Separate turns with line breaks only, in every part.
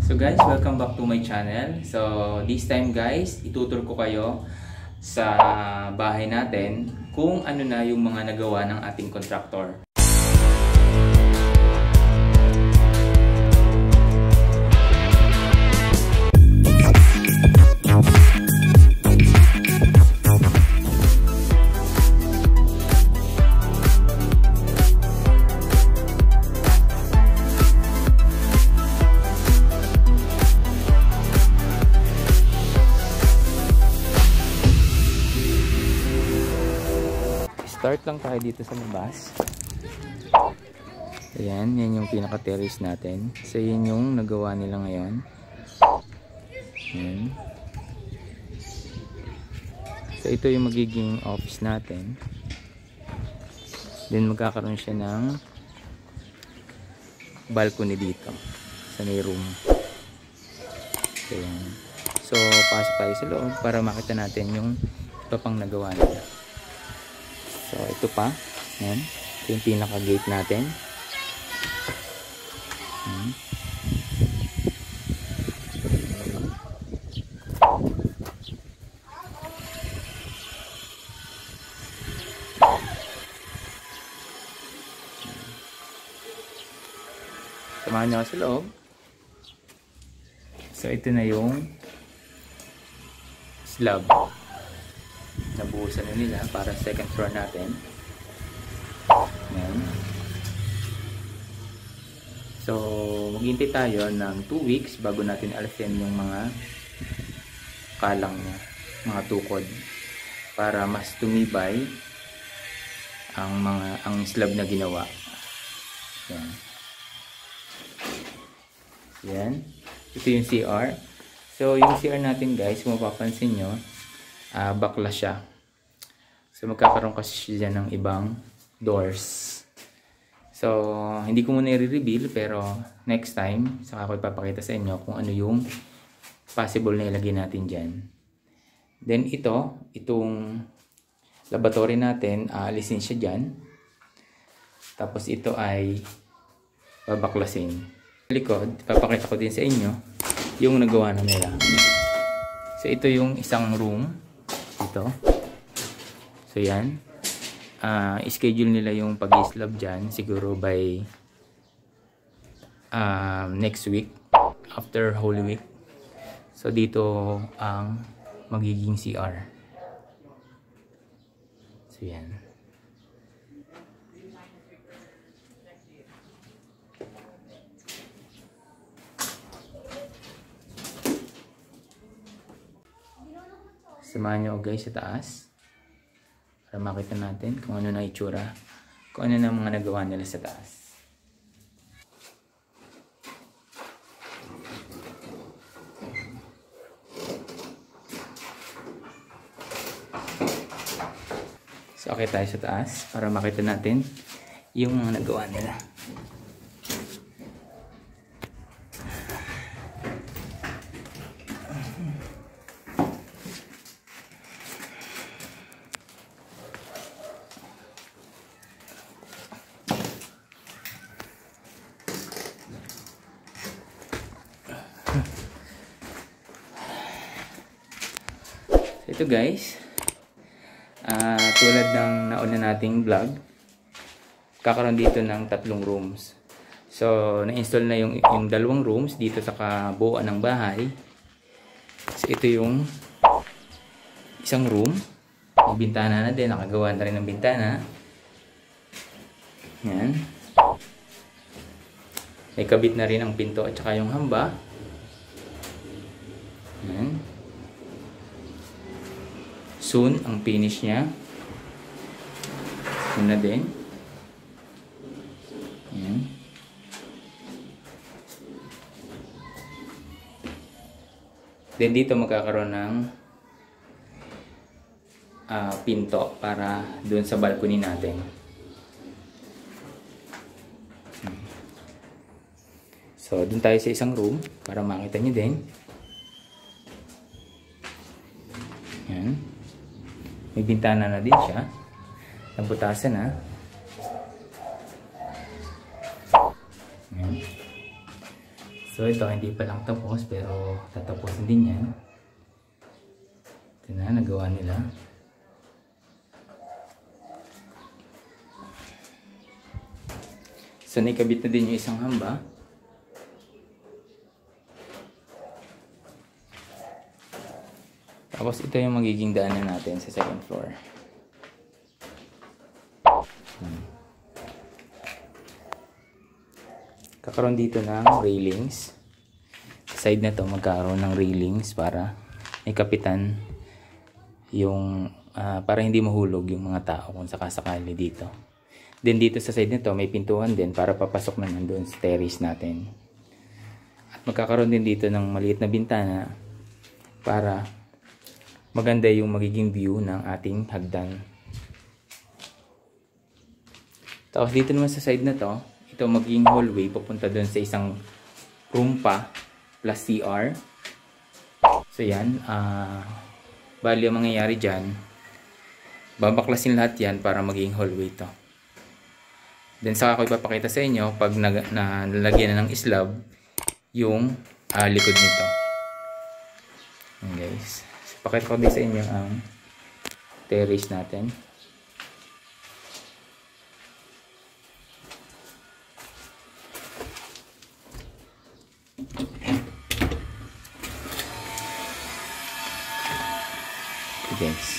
So guys, welcome back to my channel. So this time guys, itutur ko kayo sa bahay natin kung ano na yung mga nagawa ng ating contractor. Start lang tayo dito sa labas. Ayan, yan yung pinaka-terrace natin. So, yun yung nagawa nila ngayon. Ayan. So, ito yung magiging office natin. Then, magkakaroon siya ng balcony dito sa may room. Ayan. So, pasok tayo sa loob para makita natin yung iba pang nagawa nila. So, ito pa. Yan. Ito yung pinaka-gate natin. Samahan niyo ako sa loob. So, ito na yung slab. Nabuhusan na nila para second floor natin. Ayan. So, maghintay tayo ng 2 weeks bago natin alisin yung mga kalang niya, mga tukod, para mas tumibay ang slab na ginawa. Ayan. Ayan. Ito yung CR. So, yung CR natin guys, kung mapapansin nyo, bakla siya. So magkakaroon kasi siya ng ibang doors. So hindi ko muna i-reveal, pero next time saka ko ipapakita sa inyo kung ano yung possible na ilagay natin dyan. Then itong laboratory natin, aalisin siya dyan. Tapos ito ay babaklasin. Sa likod, ipapakita ko din sa inyo yung nagawa na nila. So ito yung isang room. Ito. So yan. Schedule nila yung pag-slab dyan. Siguro by next week. After Holy Week. So dito ang magiging CR. So yan. Samahan nyo guys sa taas para makita natin kung ano na itsura, kung ano na mga nagawa nila sa taas. So okay tayo sa taas para makita natin yung mga nagawa nila. Ito guys, tulad ng nauna nating vlog, kakaroon dito ng 3 rooms. So na-install na yung 2 rooms dito sa kabuuan ng bahay. So ito yung isang room, may bintana na din, nakagawa na rin ng bintana. Yan. May kabit na rin ang pinto at saka yung hamba. Yan. Soon ang finish niya. Soon na din. Ayan. Then dito magkakaroon ng pinto para doon sa balcony natin. So doon tayo sa isang room para makita nyo din. Ayan. May bintana na din siya. Nabutasan na. So ito hindi pa lang tapos pero tatapusin din yan. Ito na, nagawa nila. So naikabit na din yung isang hamba. Tapos ito yung magiging daanan natin sa second floor. Kakaroon dito ng railings. Sa side na to magkaroon ng railings para may kapitan yung para hindi mahulog yung mga tao kung sakasakali dito. Then dito sa side nito may pintuan din para papasok na doon sa terrace natin. At magkakaroon din dito ng maliit na bintana para maganda yung magiging view ng ating hagdan. Tapos dito naman sa side na to, ito magiging hallway papunta doon sa isang room pa plus CR. So yan, bali ang mangyayari dyan, babaklasin lahat yan para magiging hallway to. Then saka ko ipapakita sa inyo pag nalagyan na ng slab yung likod nito. Okay, guys. So, pakita ko din sa inyo ang terrace natin. Okay, guys.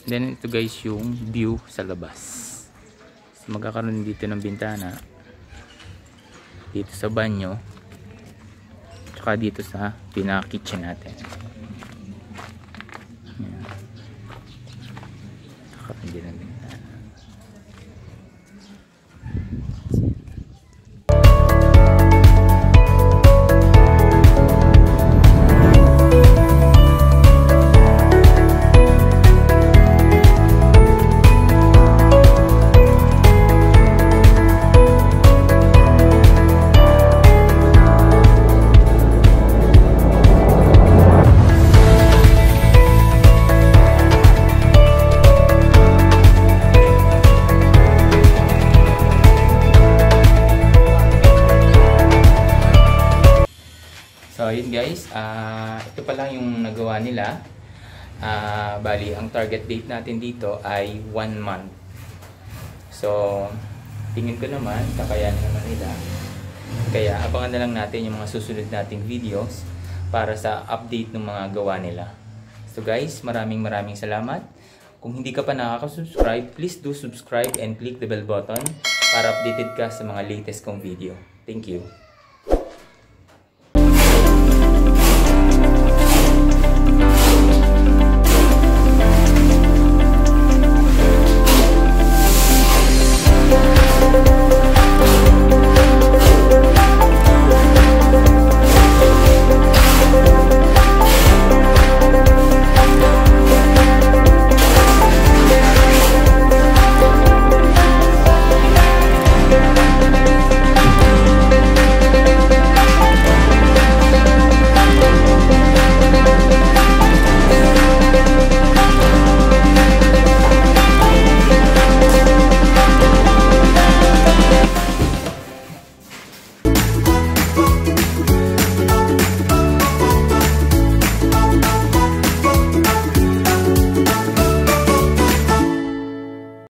Then ito guys yung view sa labas. So, magkakaroon dito ng bintana dito sa banyo tsaka dito sa pinaka-kitchen natin. Ayan. Magkakaroon din ng bintana. So yun guys, ito pa lang yung nagawa nila. Bali, ang target date natin dito ay 1 month. So, tingin ko naman, kakayanin naman nila. Kaya abangan na lang natin yung mga susunod nating videos para sa update ng mga gawa nila. So guys, maraming salamat. Kung hindi ka pa nakaka-subscribe, please do subscribe and click the bell button para updated ka sa mga latest kong video. Thank you.